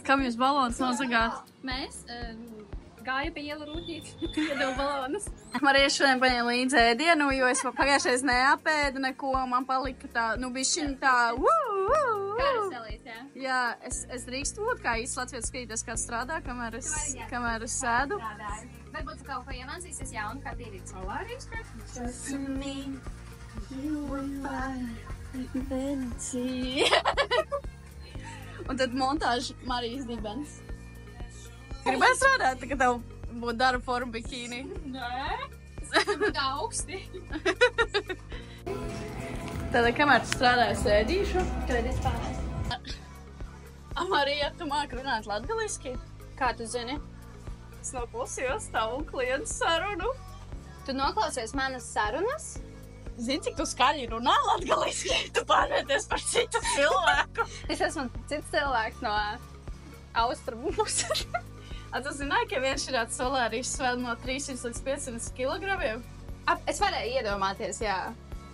Kam jūs balons nozagāt? Mēs gāju pie ielu rūtīt, iedevu balonus. Marija šodien paņēma līdzi ēdienu, jo es pagājušais neapēdu neko, man palika tā, nu bišķiņ tā, Karuselīs, jā. Jā, es drīkstu būt kā īsts latviešu skatīties, kā strādā, kamēr es sēdu. Varbūt tu kaut ko iemācīsies jaunu, kā tīrīt solārijas krāsnes. Un tad montāža Marijas dibens. Gribēji strādāt, ka tev būtu darba forma bikīni? Nē, tas būtu augsti. Tad, kamēr tu strādāji, sēdīšu. Kad es pārēju. Marija, tu māki runāt latgaliski? Kā tu zini? Es no pusījos tavu klientu sarunu. Tu noklausies manas sarunas? Zini, cik tu skaļi runā latgaliski? Tu pārvērties par citu cilvēku. Es esmu cits cilvēks no austrumu puses. Tu zināji, ka viens šāds solārijas vēl no 300 līdz 500 kilogramiem? Es varēju iedomāties, jā.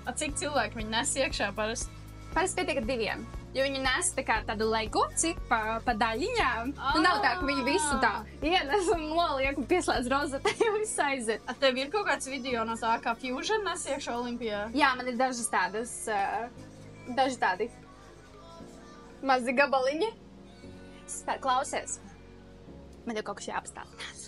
Cik cilvēki viņi nes iekšā parasti? Parasti pietiek ar 2. Jo viņi nes tā kā tādu legoci pa daļiņām. Nav tā, ka viņi visu tā ienes un noliek un pieslēdz rozetē, jo viss aiziet. Tev ir kaut kāds video no tā, kā Fusion nes iekšā Olimpijā? Jā, man ir dažas tādas, daži tādi mazi gabaliņi. Klausies, man jau kaut kas jāapstāstās.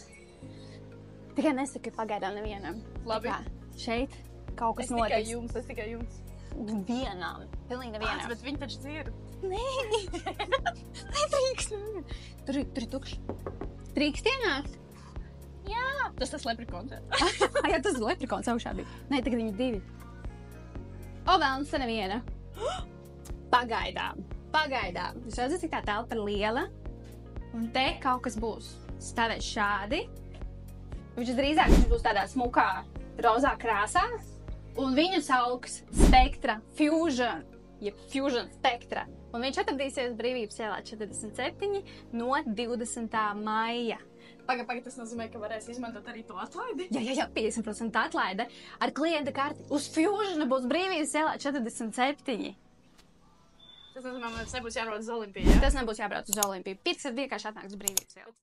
Tikai nesaki pagaidām nevienam. Labi. Šeit kaut kas notiks. Es tikai jums. Vienām. Pilnīgi nevienām. Bet viņi taču dzird. Nē, nedrīkst. Tur ir tukšs. Drīkst ienākt? Jā. Tas leprikons. Jā, tas leprikons augšā bija. Nē, tagad viņi 2. O, vēlams, te neviena. Pagaidām. Jūs redzat, cik tā telpa ir liela? Un te kaut kas būs. Stāvēs šādi. Viņš drīzāk būs tādā smukā, rozā krāsā. Un viņu sauks Spektra Fusion, jeb Fusion Spektra. Un viņš atradīsies Brīvības ielā 47 no 20. maija. Pagaid, tas nozīmē, ka varēs izmantot arī to atlaidi? Jā, 50% atlaide. Ar klienta karti uz Fusiona būs Brīvības ielā 47. Tas nozīmē, ka mums nebūs jābrauc uz Olimpiju, ja? Tas nebūs jābrauc uz Olimpiju. Pirks vienkārši atnāks uz Brīvības ielu.